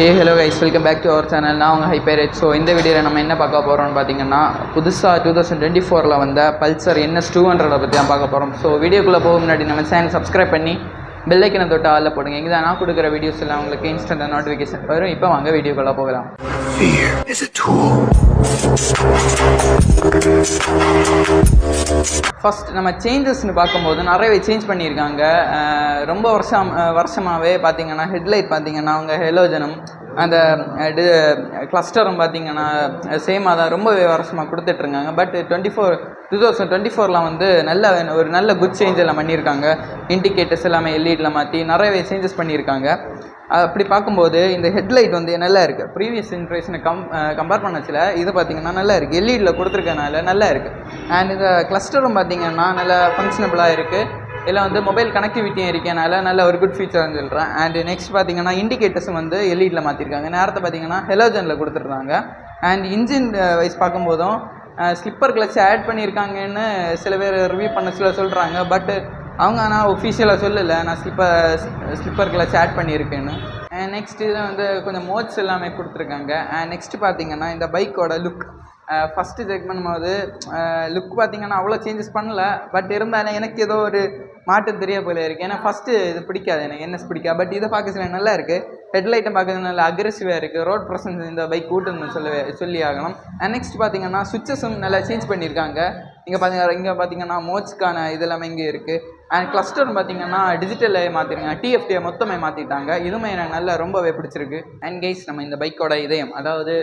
Hello guys, welcome back to our channel. நான் உங்கள் ஹைப்பேரேட். So இந்த வீடியோவில் நம்ம என்ன பார்க்க போகிறோம்னு பார்த்தீங்கன்னா புதுசாக 2024 வந்த பல்சர் NS200 பற்றி தான் பார்க்க போகிறோம். ஸோ வீடியோக்குள்ளே போக முன்னாடி நம்ம சேனல் சப்ஸ்கிரைப் பண்ணி பெல் ஐக்கனை தொட்டு ஆளில் போடுங்க. இங்கே தான் நான் கொடுக்குற வீடியோஸ் எல்லாம் உங்களுக்கு இன்ஸ்டன்ட் நோட்டிஃபிகேஷன் வரும். இப்போ வாங்க வீடியோக்குள்ளே போகலாம். Fear is a tool. First நம்ம சேஞ்சஸ்ன்னு பார்க்கும்போது நிறையவே சேஞ்ச் பண்ணியிருக்காங்க. ரொம்ப வருஷமாகவே பார்த்தீங்கன்னா ஹெட்லைட் பார்த்தீங்கன்னா அவங்க ஹெலோஜனும் அந்த கிளஸ்டரும் பார்த்தீங்கன்னா சேமாக தான் ரொம்பவே வருஷமாக கொடுத்துட்ருக்காங்க. பட் 2024 வந்து நல்ல குட் சேஞ்ச் எல்லாம் பண்ணியிருக்காங்க. இண்டிகேட்டர்ஸ் எல்லாமே எல்இடியில் மாற்றி நிறையவே சேஞ்சஸ் பண்ணியிருக்காங்க. அப்படி பார்க்கும்போது இந்த ஹெட்லைட் வந்து நல்லா இருக்குது. ப்ரீவியஸ் ஜென்ரேஷனை கம்பேர் பண்ணச்சில் இது பார்த்திங்கன்னா நல்லா இருக்குது. எல்இடியில் கொடுத்துருக்கனால நல்லா இருக்குது. அண்ட் இந்த கிளஸ்டரும் பார்த்திங்கன்னா நல்லா ஃபங்க்ஷனபிளாக இருக்குது. இதில் வந்து மொபைல் கனெக்டிவிட்டியும் இருக்கனால நல்ல ஒரு குட் ஃபீச்சர்னு சொல்கிறேன். அண்ட் நெக்ஸ்ட் பார்த்திங்கன்னா இண்டிகேட்டர்ஸும் வந்து எல்இடியில் மாற்றிருக்காங்க. நேரத்தை பார்த்திங்கன்னா ஹெலோஜனில் கொடுத்துருக்காங்க. அண்ட் இன்ஜின் வைஸ் பார்க்கும்போதும் ஸ்லிப்பர் கிளச் ஆட் பண்ணியிருக்காங்கன்னு சில பேர் ரிவ்யூ பண்ண சொல்கிறாங்க. பட் அவங்க ஆனால் ஒஃபிஷியலாக சொல்லலை நான் ஸ்லிப்பர் கிளச் ஆட் பண்ணியிருக்கேன்னு. நெக்ஸ்ட் இதில் வந்து கொஞ்சம் மோட்ஸ் எல்லாமே கொடுத்துருக்காங்க. நெக்ஸ்ட்டு பார்த்திங்கன்னா இந்த பைக்கோட லுக் ஃபஸ்ட்டு செக் பண்ணும்போது லுக் பார்த்திங்கன்னா அவ்வளோ சேஞ்சஸ் பண்ணல. பட் இருந்தாலும் எனக்கு ஏதோ ஒரு மாற்றம் தெரிய போல இருக்குது. ஏன்னா ஃபஸ்ட்டு இது பிடிக்காது எனக்கு, NS பிடிக்காது. பட் இதை பார்க்க சில நல்லா இருக்குது. ஹெட்லைட்டை பார்க்கறது நல்லா அக்ரெசிவாக இருக்குது. ரோட் ப்ரெசன்ஸ் இந்த பைக் கூட்டுன்னு சொல்லி ஆகணும். நெக்ஸ்ட் பார்த்திங்கன்னா சுவிட்சஸும் நல்லா சேஞ்ச் பண்ணியிருக்காங்க. இங்கே பார்த்தீங்கன்னா மோட்ஸ்க்கான இது எல்லாமே இங்கே இருக்குது. அண்ட் கிளஸ்டர் பார்த்திங்கன்னா டிஜிட்டலை மாற்றிருக்காங்க. டிஎஃப்டியை மொத்தமே மாற்றிட்டாங்க. இதுவுமே எனக்கு நல்லா ரொம்பவே பிடிச்சிருக்கு. அண்ட் கைஸ் நம்ம இந்த பைக்கோட இதயம் அதாவது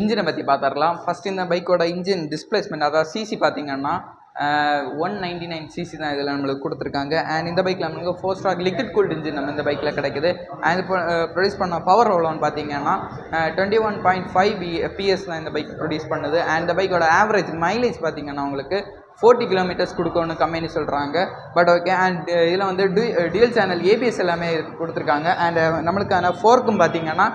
இன்ஜினை பற்றி பார்த்துடலாம். ஃபஸ்ட் இந்த பைக்கோட இன்ஜின் டிஸ்பிளேஸ்மெண்ட் அதாவது சிசி பார்த்திங்கன்னா 199 சிசி தான் இதில் நம்மளுக்கு கொடுத்துருக்காங்க. அண்ட் இந்த பைக்கில் நம்மளுக்கு 4 ஸ்டார் லிக்விட் கூல்டு இன்ஜின் நம்ம இந்த பைக்கில் கிடைக்குது. அண்ட் இப்போ ப்ரொடியூஸ் பண்ண பவர் எவ்வளோன்னு பார்த்தீங்கன்னா 21.5 PS தான் இந்த பைக் ப்ரொடியூஸ் பண்ணுது. அண்ட் இந்த பைக்கோட ஆவரேஜ் மைலேஜ் பார்த்திங்கன்னா உங்களுக்கு 40 கிலோமீட்டர்ஸ் கொடுக்கணும்னு கம்பெனி சொல்கிறாங்க. But okay. அண்ட் இதில் வந்து டியூல் சேனல் ஏபிஎஸ் எல்லாமே கொடுத்துருக்காங்க. அண்ட் நம்மளுக்கான ஃபோர்க்கும் பார்த்திங்கன்னா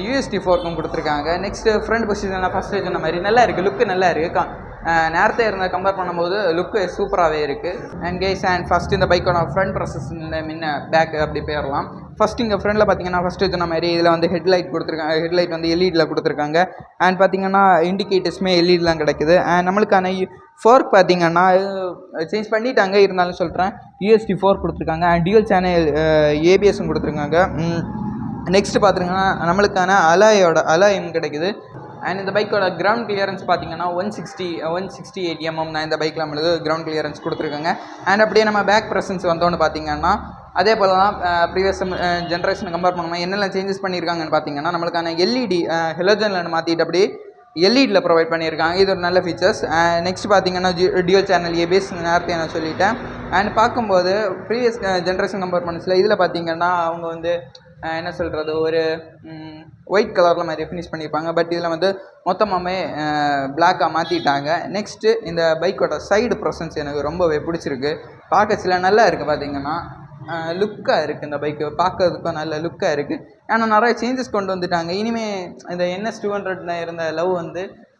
USD ஃபோர்க்கும் கொடுத்துருக்காங்க. நெக்ஸ்ட்டு ஃப்ரண்ட் பொசிஷனில் ஃபஸ்ட்டு சொன்ன மாதிரி நல்லா இருக்குது. லுக்கு நல்லா இருக்குது. நேரத்தை இருந்தால் கம்பேர் பண்ணும்போது லுக்கு சூப்பராகவே இருக்குது. அண்ட் கைஸ் அண்ட் ஃபஸ்ட் இந்த பைக்கோட ஃப்ரண்ட் ப்ரொசஸில் முன்ன பேக் அப்படி போயிடலாம். ஃபஸ்ட் இங்கே ஃப்ரண்டில் பார்த்தீங்கன்னா ஃபஸ்ட்டு சொன்ன மாதிரி இதில் வந்து ஹெட்லைட் கொடுத்துருக்காங்க. ஹெட்லைட் வந்து எல்இடியில் கொடுத்துருக்காங்க. அண்ட் பார்த்தீங்கன்னா இண்டிகேட்டர்ஸுமே எல்இடிலாம் கிடைக்குது. அண்ட் நம்மளுக்கான ஃபோர்க் பார்த்தீங்கன்னா சேஞ்ச் பண்ணிட்டாங்க. இருந்தாலும் சொல்கிறேன் USD ஃபோர்க் கொடுத்துருக்காங்க. அண்ட் டியூல் சேனல் ஏபிஎஸும் கொடுத்துருக்காங்க. நெக்ஸ்ட்டு பார்த்துருங்கன்னா நம்மளுக்கான அலாயம் கிடைக்குது. அண்ட் இந்த பைக்கோட கிரவுண்ட் கிளியரன்ஸ் பார்த்தீங்கன்னா 168 mm தான் இந்த பைக்கில் நம்மளுக்கு கிரவுண்ட் கிளியரன்ஸ் கொடுத்துருக்காங்க. அண்ட் அப்படியே நம்ம பேக் ப்ரெசன்ஸ் வந்தோன்னு பார்த்தீங்கன்னா அதே போல் தான் ப்ரீவியஸ் ஜென்ரேஷனை கம்பேர் பண்ணும்போது என்னெல்லாம் சேஞ்சஸ் பண்ணியிருக்காங்கன்னு பார்த்தீங்கன்னா நம்மளுக்கான எல்இடி ஹெலோஜனில் மாற்றிட்டு அப்படியே எல்இடியில் ப்ரொவைட் பண்ணியிருக்காங்க. இது ஒரு நல்ல ஃபீச்சர்ஸ். நெக்ஸ்ட் பார்த்தீங்கன்னா டியூல் சேனல் ஏபிஎஸ் நேரத்தை நான் சொல்லிட்டேன். அண்ட் பார்க்கும்போது ப்ரீவியஸ் ஜென்ரேஷன் கம்பேர் பண்ணச்சில் இதில் பார்த்தீங்கன்னா அவங்க வந்து என்ன சொல்கிறது ஒரு ஒயிட் கலரில் மாதிரி ஃபினிஷ் பண்ணியிருப்பாங்க. பட் இதில் வந்து மொத்தமாகவே பிளாக்காக மாற்றிட்டாங்க. நெக்ஸ்ட்டு இந்த பைக்கோட சைடு ப்ரெசன்ஸ் எனக்கு ரொம்பவே பிடிச்சிருக்கு. பார்க்க நல்லா இருக்குது. பார்த்திங்கன்னா லுக்காக இருக்குது. இந்த பைக்கு பார்க்கறதுக்கும் நல்ல லுக்காக இருக்குது. ஏன்னா நிறைய சேஞ்சஸ் கொண்டு வந்துட்டாங்க. இனிமேல் இந்த NS200 இருந்த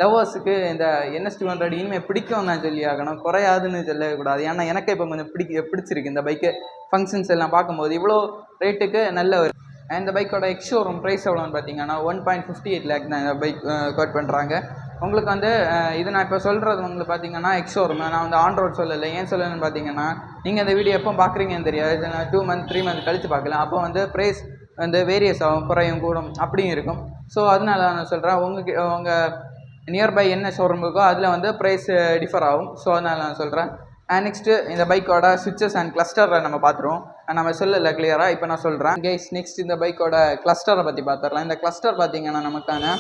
லவ்வர்ஸுக்கு இந்த NS200 இனிமேல் பிடிக்கும் தான் சொல்லி ஆகணும், குறையாதுன்னு சொல்லக்கூடாது. ஏன்னா எனக்கு இப்போ கொஞ்சம் பிடிச்சிருக்கு இந்த பைக்கு. ஃபங்க்ஷன்ஸ் எல்லாம் பார்க்கும்போது இவ்வளோ ரேட்டுக்கு நல்ல ஒரு. இந்த பைக்கோட எக்ஸ்ஷோரூம் ப்ரைஸ் எவ்வளோன்னு பார்த்தீங்கன்னா 1.58 lakh தான் இந்த பைக் கோட் பண்ணுறாங்க. உங்களுக்கு வந்து இது நான் இப்போ சொல்கிறது உங்களுக்கு பார்த்தீங்கன்னா எக்ஸ்ஷோரூம். நான் வந்து ஆன் ரோட் சொல்லலை. ஏன் சொல்லணும்னு பார்த்தீங்கன்னா நீங்கள் இந்த வீடியோ எப்போ பார்க்குறீங்கன்னு தெரியாது. 2 month 3 month கழித்து பார்க்கலாம். அப்போ வந்து ப்ரைஸ் வந்து வேரியஸ் ஆகும், குறையும் கூடும் அப்படியும் இருக்கும். ஸோ அதனால நான் சொல்கிறேன் உங்கள் நியர்பை என்ன ஷோரூம் இருக்கோ அதில் வந்து ப்ரைஸ் டிஃபர் ஆகும். ஸோ அதனால நான் சொல்கிறேன். நெக்ஸ்ட்டு இந்த பைக்கோட சுவிட்சஸ் அண்ட் கிளஸ்டரை நம்ம பார்த்துருவோம். நம்ம சொல்லலை கிளியராக, இப்போ நான் சொல்கிறேன் கைஸ். நெக்ஸ்ட் இந்த பைக்கோட கிளஸ்டரை பற்றி பார்த்துடலாம். இந்த கிளஸ்டர் பார்த்திங்கன்னா நமக்கான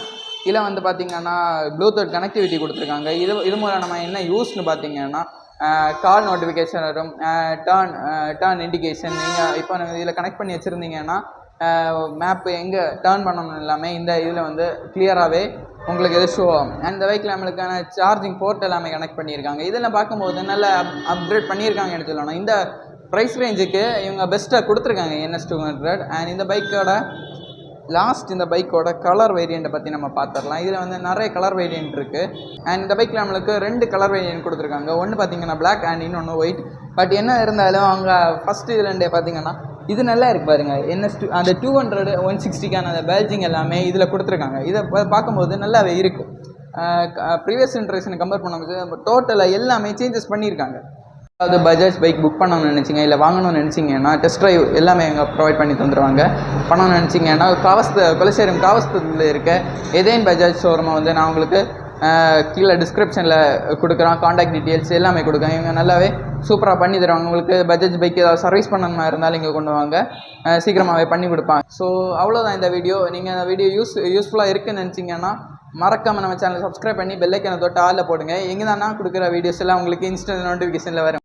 இதில் வந்து பார்த்திங்கன்னா ப்ளூடூத் கனெக்டிவிட்டி கொடுத்துருக்காங்க. இது மூலம் நம்ம என்ன யூஸ்னு பார்த்திங்கன்னா கால் நோட்டிஃபிகேஷன் வரும், டர்ன் இண்டிகேஷன். நீங்கள் இப்போ இதில் கனெக்ட் பண்ணி வச்சுருந்தீங்கன்னா மேப்பு எங்கே டர்ன் பண்ணணும் எல்லாமே இந்த இதில் வந்து கிளியராகவே உங்களுக்கு எது ஷோ ஆகும். அண்ட் இந்த பைக்கில் நம்மளுக்கான சார்ஜிங் போர்ட் எல்லாமே கனெக்ட் பண்ணியிருக்காங்க. இதெல்லாம் பார்க்கும்போது நல்லா அப்கிரேட் பண்ணியிருக்காங்கன்னு சொல்லணும். இந்த ப்ரைஸ் ரேஞ்சுக்கு இவங்க பெஸ்ட்டாக கொடுத்துருக்காங்க NS200. அண்ட் இந்த பைக்கோட இந்த பைக்கோட கலர் வேரியண்ட்டை பற்றி நம்ம பார்த்துடலாம். இதில் வந்து நிறைய கலர் வேரியண்ட் இருக்குது. அண்ட் இந்த பைக்கில் நம்மளுக்கு 2 கலர் வேரியண்ட் கொடுத்துருக்காங்க. ஒன்று பார்த்திங்கன்னா பிளாக் அண்ட் இன்னொன்று ஒயிட். பட் என்ன இருந்தாலும் அவங்க ஃபஸ்ட்டு இதுலேருந்தே பார்த்திங்கன்னா இது நல்லா இருக்கு பாருங்க. NS2 அந்த 200 160க்கான அந்த பேல்ஜிங் எல்லாமே இதில் கொடுத்துருக்காங்க. இதை பார்க்கும்போது நல்லாவே இருக்குது. ப்ரீவியஸ் ஜென்ரேஷனை கம்பேர் பண்ணும்போது டோட்டலாக எல்லாமே சேஞ்சஸ் பண்ணியிருக்காங்க. அதாவது பஜாஜ் பைக் புக் பண்ணணும்னு நினச்சிங்க, இல்லை வாங்கணும்னு நினச்சிங்கன்னா டெஸ்ட் ட்ரைவ் எல்லாமே எங்கே ப்ரொவைட் பண்ணி தந்துடுவாங்க. பண்ணணும்னு நினச்சிங்கன்னா கொலசேரியம் காவஸ்தூரில் இருக்க எதேன் பஜாஜ் ஷோரூமை வந்து நான் உங்களுக்கு கீழே டிஸ்கிரிப்ஷனில் கொடுக்குறோம். காண்டாக்ட் டீட்டெயில்ஸ் எல்லாமே கொடுக்குறேன். இவங்க நல்லாவே சூப்பராக பண்ணி தருவாங்க. உங்களுக்கு பஜாஜ் பைக் ஏதாவது சர்வீஸ் பண்ணணுமா இருந்தாலும் இங்கே கொண்டு வாங்க, சீக்கிரமாகவே பண்ணி கொடுப்பாங்க. ஸோ அவ்வளோதான் இந்த வீடியோ. நீங்கள் இந்த வீடியோ யூஸ்ஃபுல்லாக இருக்குன்னு நினச்சிங்கன்னா மறக்காமல் நம்ம சேனலை சப்ஸ்கிரைப் பண்ணி பெல் ஐக்கானை தொட்டு ஆளில் போடுங்க. எங்கே தானா கொடுக்குற வீடியோஸ் எல்லாம் உங்களுக்கு இன்ஸ்டன்ட் நோட்டிஃபிகேஷனில் வரும்.